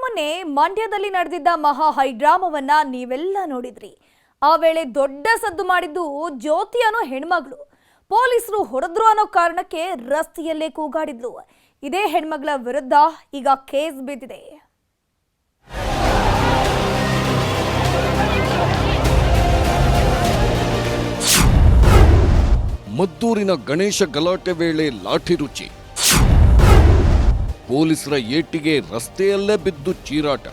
ಮೊನ್ನೆ ಮಂಡ್ಯದಲ್ಲಿ ನಡೆದಿದ್ದ ಮಹಾ ಹೈಡ್ರಾಮವನ್ನ ನೀವೆಲ್ಲ ನೋಡಿದ್ರಿ. ಆ ವೇಳೆ ದೊಡ್ಡ ಸದ್ದು ಮಾಡಿದ್ದು ಜ್ಯೋತಿ ಅನ್ನೋ ಹೆಣ್ಮಗಳು. ಪೊಲೀಸರು ಹೊಡೆದ್ರು ಅನ್ನೋ ಕಾರಣಕ್ಕೆ ರಸ್ತೆಯಲ್ಲೇ ಕೂಗಾಡಿದ್ಲು. ಇದೇ ಹೆಣ್ಮಗಳ ವಿರುದ್ಧ ಈಗ ಕೇಸ್ ಬಿದ್ದಿದೆ. ಮದ್ದೂರಿನ ಗಣೇಶ ಗಲಾಟೆ ವೇಳೆ ಲಾಠಿ ರುಚಿ, ಪೊಲೀಸರ ಏಟಿಗೆ ರಸ್ತೆಯಲ್ಲೇ ಬಿದ್ದು ಚೀರಾಟ.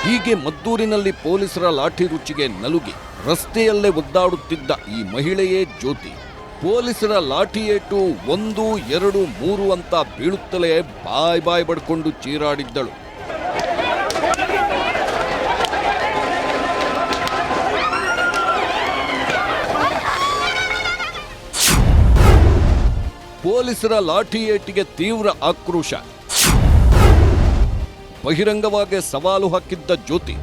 ಹೀಗೆ ಮದ್ದೂರಿನಲ್ಲಿ ಪೊಲೀಸರ ಲಾಠಿ ರುಚಿಗೆ ನಲುಗಿ ರಸ್ತೆಯಲ್ಲೇ ಒದ್ದಾಡುತ್ತಿದ್ದ ಈ ಮಹಿಳೆಯೇ ಜ್ಯೋತಿ. ಪೊಲೀಸರ ಲಾಠಿ ಏಟು 1, 2, 3 ಅಂತ ಬೀಳುತ್ತಲೇ ಬಾಯ್ ಬಡ್ಕೊಂಡು ಚೀರಾಡಿದ್ದಳು. ಪೊಲೀಸರ ಲಾಠಿ ಏಟಿಗೆ ತೀವ್ರ ಆಕ್ರೋಶ. ಬಹಿರಂಗವಾಗಿ ಸವಾಲು ಹಾಕಿದ್ದ ಜ್ಯೋತಿ.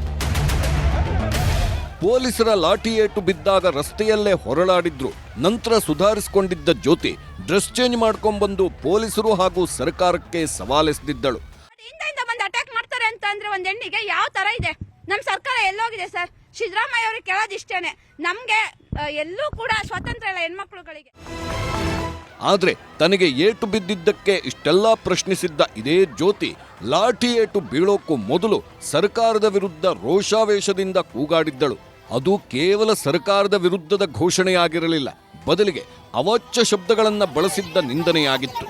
ಪೊಲೀಸರ ಲಾಠಿ ಏಟು ಬಿದ್ದಾಗ ರಸ್ತೆಯಲ್ಲೇ ಹೊರಳಾಡಿದ್ರು. ನಂತರ ಸುಧಾರಿಸಿಕೊಂಡಿದ್ದ ಜ್ಯೋತಿ ಡ್ರೆಸ್ ಚೇಂಜ್ ಮಾಡ್ಕೊಂಡ್ಬಂದು ಪೊಲೀಸರು ಹಾಗೂ ಸರ್ಕಾರಕ್ಕೆ ಸವಾಲೆಸೆದಿದ್ದಳು. ಅಟ್ಯಾಕ್ ಮಾಡ್ತಾರೆ ಅಂತ ಅಂದ್ರೆ ಒಂದ್ ಹೆಣ್ಣಿಗೆ ಯಾವ ತರ ಇದೆ? ನಮ್ ಸರ್ಕಾರ ಎಲ್ಲೋಗಿದೆ ಸರ್? ಸಿದ್ದರಾಮಯ್ಯ ಅವ್ರಿಗೆ ಕೇಳೋದಿಷ್ಟೇನೆ, ನಮ್ಗೆ ಎಲ್ಲೂ ಕೂಡ ಸ್ವಾತಂತ್ರ್ಯ ಇಲ್ಲ ಹೆಣ್ಮಕ್ಳುಗಳಿಗೆ. ಆದ್ರೆ ತನಗೆ ಏಟು ಬಿದ್ದಿದ್ದಕ್ಕೆ ಇಷ್ಟೆಲ್ಲಾ ಪ್ರಶ್ನಿಸಿದ್ದ ಇದೇ ಜ್ಯೋತಿ ಲಾಠಿ ಏಟು ಬೀಳೋಕ್ಕೂ ಮೊದಲು ಸರ್ಕಾರದ ವಿರುದ್ಧ ರೋಷಾವೇಶದಿಂದ ಕೂಗಾಡಿದ್ದಳು. ಅದು ಕೇವಲ ಸರ್ಕಾರದ ವಿರುದ್ಧದ ಘೋಷಣೆಯಾಗಿರಲಿಲ್ಲ, ಬದಲಿಗೆ ಅವಾಚ್ಯ ಶಬ್ದಗಳನ್ನ ಬಳಸಿದ್ದ ನಿಂದನೆಯಾಗಿತ್ತು.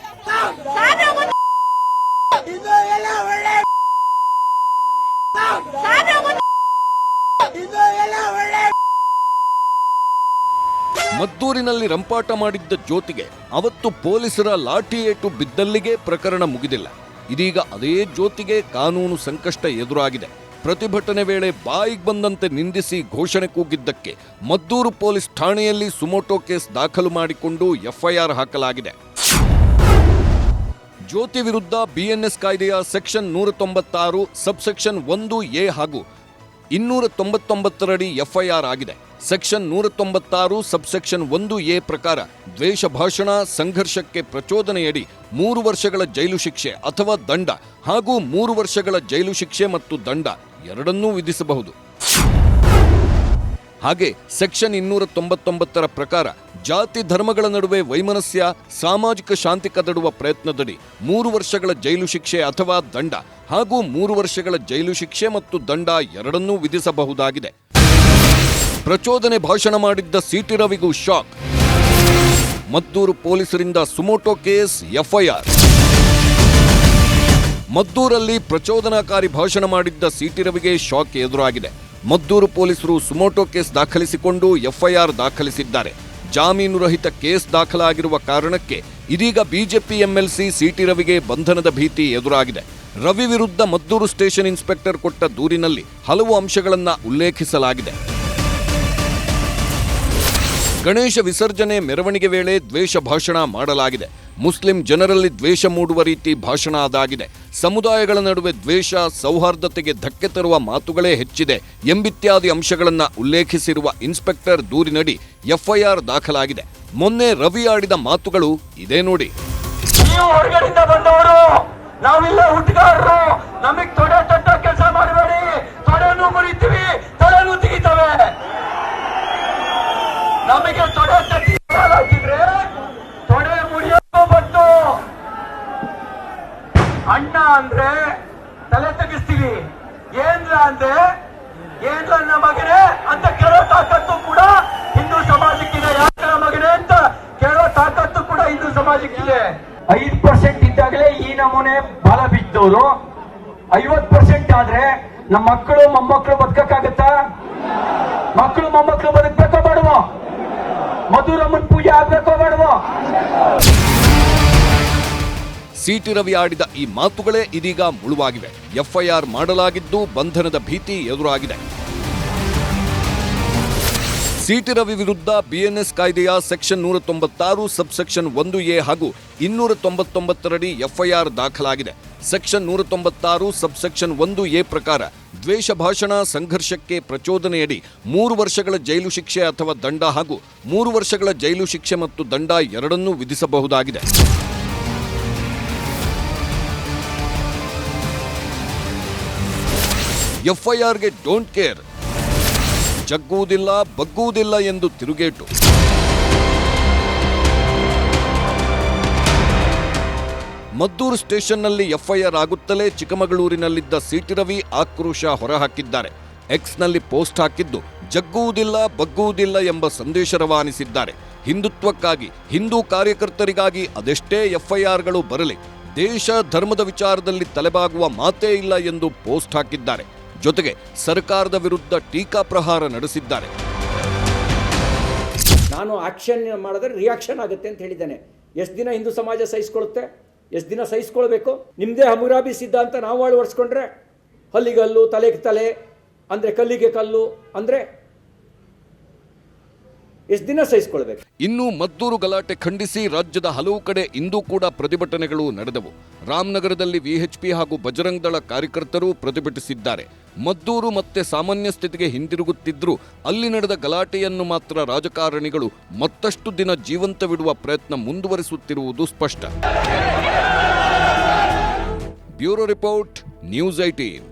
ಮದ್ದೂರಿನಲ್ಲಿ ರಂಪಾಟ ಮಾಡಿದ್ದ ಜ್ಯೋತಿಗೆ ಅವತ್ತು ಪೊಲೀಸರ ಲಾಠಿ ಏಟು ಬಿದ್ದಲ್ಲಿಗೆ ಪ್ರಕರಣ ಮುಗಿದಿಲ್ಲ. ಇದೀಗ ಅದೇ ಜ್ಯೋತಿಗೆ ಕಾನೂನು ಸಂಕಷ್ಟ ಎದುರಾಗಿದೆ. ಪ್ರತಿಭಟನೆ ವೇಳೆ ಬಾಯಿಗೆ ಬಂದಂತೆ ನಿಂದಿಸಿ ಘೋಷಣೆ ಕೂಗಿದ್ದಕ್ಕೆ ಮದ್ದೂರು ಪೊಲೀಸ್ ಠಾಣೆಯಲ್ಲಿ ಸುಮೋಟೋ ಕೇಸ್ ದಾಖಲು ಮಾಡಿಕೊಂಡು ಎಫ್ಐಆರ್ ಹಾಕಲಾಗಿದೆ. ಜ್ಯೋತಿ ವಿರುದ್ಧ ಬಿಎನ್ಎಸ್ ಕಾಯ್ದೆಯ ಸೆಕ್ಷನ್ 196 ಸಬ್ಸೆಕ್ಷನ್ 1A ಹಾಗೂ 299 ಎಫ್ಐಆರ್ ಆಗಿದೆ. ಸೆಕ್ಷನ್ 196 ಸಬ್ಸೆಕ್ಷನ್ 1A ಪ್ರಕಾರ ದ್ವೇಷ ಭಾಷಣ, ಸಂಘರ್ಷಕ್ಕೆ ಪ್ರಚೋದನೆಯಡಿ 3 ವರ್ಷಗಳ ಜೈಲು ಶಿಕ್ಷೆ ಅಥವಾ ದಂಡ ಹಾಗೂ 3 ವರ್ಷಗಳ ಜೈಲು ಶಿಕ್ಷೆ ಮತ್ತು ದಂಡ ಎರಡನ್ನೂ ವಿಧಿಸಬಹುದು. ಹಾಗೆ ಸೆಕ್ಷನ್ 299 ಪ್ರಕಾರ ಜಾತಿ ಧರ್ಮಗಳ ನಡುವೆ ವೈಮನಸ್ಯ, ಸಾಮಾಜಿಕ ಶಾಂತಿ ಕದಡುವ ಪ್ರಯತ್ನದಡಿ 3 ವರ್ಷಗಳ ಜೈಲು ಶಿಕ್ಷೆ ಅಥವಾ ದಂಡ ಹಾಗೂ 3 ವರ್ಷಗಳ ಜೈಲು ಶಿಕ್ಷೆ ಮತ್ತು ದಂಡ ಎರಡನ್ನೂ ವಿಧಿಸಬಹುದಾಗಿದೆ. ಪ್ರಚೋದನೆ ಭಾಷಣ ಮಾಡಿದ್ದ ಸಿಟಿ ರವಿಗೂ ಶಾಕ್. ಮದ್ದೂರು ಪೊಲೀಸರಿಂದ ಸುಮೋಟೋ ಕೇಸ್, ಎಫ್ಐಆರ್. ಮದ್ದೂರಲ್ಲಿ ಪ್ರಚೋದನಾಕಾರಿ ಭಾಷಣ ಮಾಡಿದ್ದ ಸಿಟಿ ರವಿಗೆ ಶಾಕ್ ಎದುರಾಗಿದೆ. ಮದ್ದೂರು ಪೊಲೀಸರು ಸುಮೋಟೋ ಕೇಸ್ ದಾಖಲಿಸಿಕೊಂಡು ಎಫ್ಐಆರ್ ದಾಖಲಿಸಿದ್ದಾರೆ. ಜಾಮೀನು ರಹಿತ ಕೇಸ್ ದಾಖಲಾಗಿರುವ ಕಾರಣಕ್ಕೆ ಇದೀಗ ಬಿಜೆಪಿ ಎಂಎಲ್ಸಿ ಸಿಟಿ ರವಿಗೆ ಬಂಧನದ ಭೀತಿ ಎದುರಾಗಿದೆ. ರವಿ ವಿರುದ್ಧ ಮದ್ದೂರು ಸ್ಟೇಷನ್ ಇನ್ಸ್ಪೆಕ್ಟರ್ ಕೊಟ್ಟ ದೂರಿನಲ್ಲಿ ಹಲವು ಅಂಶಗಳನ್ನು ಉಲ್ಲೇಖಿಸಲಾಗಿದೆ. ಗಣೇಶ ವಿಸರ್ಜನೆ ಮೆರವಣಿಗೆ ವೇಳೆ ದ್ವೇಷ ಭಾಷಣ ಮಾಡಲಾಗಿದೆ. ಮುಸ್ಲಿಂ ಜನರಲ್ಲಿ ದ್ವೇಷ ಮೂಡುವ ರೀತಿ ಭಾಷಣ ಅದಾಗಿದೆ. ಸಮುದಾಯಗಳ ನಡುವೆ ದ್ವೇಷ, ಸೌಹಾರ್ದತೆಗೆ ಧಕ್ಕೆ ತರುವ ಮಾತುಗಳೇ ಹೆಚ್ಚಿದೆ ಎಂಬಿತ್ಯಾದಿ ಅಂಶಗಳನ್ನು ಉಲ್ಲೇಖಿಸಿರುವ ಇನ್ಸ್ಪೆಕ್ಟರ್ ದೂರಿನಡಿ ಎಫ್ಐಆರ್ ದಾಖಲಾಗಿದೆ. ಮೊನ್ನೆ ರವಿ ಆಡಿದ ಮಾತುಗಳು ಇದೇ ನೋಡಿ. ಹೊರಗಡೆಯಿಂದ ಬಂದವರು ನಾವಿಲ್ಲ ಹುಟ್ಟುಗಾರರು, ನಮಗ್ ತೊಡೆ ತೊಟ್ಟ ಕೆಲಸ ಮಾಡಬೇಡಿ, ತೊಡೆನೂ ಮುರಿತೀವಿ, ತಲೆನೂ ತೆಗಿತವೆ. ನಮಗೆ ತೊಡೆ ತಟ್ಟಿ ಹಾಕಿದ್ರೆ ತೊಡೆ ಮುರಿಯೋದು ಬಂತು. ಅಣ್ಣ ಅಂದ್ರೆ ತಲೆ ತೆಗಿಸ್ತೀವಿ, ಏನ್ರ ಅಂದ್ರೆ ಏನ್ರ ಮಗನೇ ಅಂತ ಕೇಳೋ ತಾಕತ್ತು ಕೂಡ ಹಿಂದೂ ಸಮಾಜಕ್ಕಿದೆ. ಯಾಕೆ ಮಗನೇ ಅಂತ ಕೇಳೋ ತಾಕತ್ತು ಕೂಡ ಹಿಂದೂ ಸಮಾಜಕ್ಕಿದೆ. 5% ಇದ್ದಾಗಲೇ ಈ ನಮೂನೆ ಬಾಲ ಬಿದ್ದವರು, 50% ಆದ್ರೆ ನಮ್ಮ ಮಕ್ಕಳು ಮೊಮ್ಮಕ್ಕಳು ಬದುಕಕ್ಕಾಗತ್ತಾ? ಮಕ್ಕಳು ಮೊಮ್ಮಕ್ಕಳು ಬದುಕಬೇಕೋ ಬೇಡವೋ? ಮಧುರಮ್ಮನ ಪೂಜೆ ಆಗ್ಬೇಕೋ ಬೇಡವೋ? ಸಿಟಿ ರವಿ ಆಡಿದ ಈ ಮಾತುಗಳೇ ಇದೀಗ ಮುಳುವಾಗಿವೆ. ಎಫ್ಐಆರ್ ಮಾಡಲಾಗಿದ್ದು ಬಂಧನದ ಭೀತಿ ಎದುರಾಗಿದೆ. ಸಿಟಿ ರವಿ ವಿರುದ್ಧ ಬಿಎನ್ಎಸ್ ಕಾಯ್ದೆಯ ಸೆಕ್ಷನ್ 196 ಸಬ್ಸೆಕ್ಷನ್ 1A ಹಾಗೂ 299 ಎಫ್ಐಆರ್ ದಾಖಲಾಗಿದೆ. ಸೆಕ್ಷನ್ 196 ಸಬ್ಸೆಕ್ಷನ್ 1A ಪ್ರಕಾರ ದ್ವೇಷ ಭಾಷಣ, ಸಂಘರ್ಷಕ್ಕೆ ಪ್ರಚೋದನೆಯಡಿ 3 ವರ್ಷಗಳ ಜೈಲು ಶಿಕ್ಷೆ ಅಥವಾ ದಂಡ ಹಾಗೂ 3 ವರ್ಷಗಳ ಜೈಲು ಶಿಕ್ಷೆ ಮತ್ತು ದಂಡ ಎರಡನ್ನೂ ವಿಧಿಸಬಹುದಾಗಿದೆ. ಎಫ್ಐಆರ್ಗೆ ಡೋಂಟ್ ಕೇರ್, ಜಗ್ಗುವುದಿಲ್ಲ ಬಗ್ಗುವುದಿಲ್ಲ ಎಂದು ತಿರುಗೇಟು. ಮದ್ದೂರು ಸ್ಟೇಷನ್ನಲ್ಲಿ ಎಫ್ಐಆರ್ ಆಗುತ್ತಲೇ ಚಿಕ್ಕಮಗಳೂರಿನಲ್ಲಿದ್ದ ಸಿಟಿ ರವಿ ಆಕ್ರೋಶ ಹೊರಹಾಕಿದ್ದಾರೆ. ಎಕ್ಸ್ನಲ್ಲಿ ಪೋಸ್ಟ್ ಹಾಕಿದ್ದು ಜಗ್ಗುವುದಿಲ್ಲ ಬಗ್ಗುವುದಿಲ್ಲ ಎಂಬ ಸಂದೇಶ ರವಾನಿಸಿದ್ದಾರೆ. ಹಿಂದುತ್ವಕ್ಕಾಗಿ, ಹಿಂದೂ ಕಾರ್ಯಕರ್ತರಿಗಾಗಿ ಅದೆಷ್ಟೇ ಎಫ್ಐಆರ್ಗಳು ಬರಲಿ, ದೇಶ ಧರ್ಮದ ವಿಚಾರದಲ್ಲಿ ತಲೆಬಾಗುವ ಮಾತೇ ಇಲ್ಲ ಎಂದು ಪೋಸ್ಟ್ ಹಾಕಿದ್ದಾರೆ. ಜೊತೆಗೆ ಸರ್ಕಾರದ ವಿರುದ್ಧ ಟೀಕಾಪ್ರಹಾರ ನಡೆಸಿದ್ದಾರೆ. ನಾನು ಆಕ್ಷನ್ ಮಾಡಿದ್ರೆ ರಿಯಾಕ್ಷನ್ ಆಗುತ್ತೆ ಅಂತ ಹೇಳಿದ್ದೇನೆ. ಎಷ್ಟು ದಿನ ಹಿಂದೂ ಸಮಾಜ ಸಹಿಸ್ಕೊಳ್ಳುತ್ತೆ? ಎಷ್ಟು ದಿನ ಸಹಿಸ್ಕೊಳ್ಬೇಕು? ನಿಮ್ಮದೇ ಹಮುರಾಬಿ ಸಿದ್ಧಾಂತ ನಾವು ಅಳವಡಿಸ್ಕೊಂಡ್ರೆ ಹಲ್ಲಿಗಲ್ಲು ತಲೆಗೆ ತಲೆ ಅಂದರೆ ಕಲ್ಲಿಗೆ ಕಲ್ಲು ಅಂದರೆ ಎಷ್ಟು ದಿನ ಸಹಿಸ್ಕೊಳ್ಬೇಕು? ಇನ್ನು ಮದ್ದೂರು ಗಲಾಟೆ ಖಂಡಿಸಿ ರಾಜ್ಯದ ಹಲವು ಕಡೆ ಇಂದು ಕೂಡ ಪ್ರತಿಭಟನೆಗಳು ನಡೆದವು. ರಾಮನಗರದಲ್ಲಿ ವಿಎಚ್ಪಿ ಹಾಗೂ ಬಜರಂಗ್ ದಳ ಕಾರ್ಯಕರ್ತರು ಪ್ರತಿಭಟಿಸಿದ್ದಾರೆ. ಮದ್ದೂರು ಮತ್ತೆ ಸಾಮಾನ್ಯ ಸ್ಥಿತಿಗೆ ಹಿಂದಿರುಗುತ್ತಿದ್ರೂ ಅಲ್ಲಿ ನಡೆದ ಗಲಾಟೆಯನ್ನು ಮಾತ್ರ ರಾಜಕಾರಣಿಗಳು ಮತ್ತಷ್ಟು ದಿನ ಜೀವಂತವಿಡುವ ಪ್ರಯತ್ನ ಮುಂದುವರಿಸುತ್ತಿರುವುದು ಸ್ಪಷ್ಟ. Bureau report, news 18.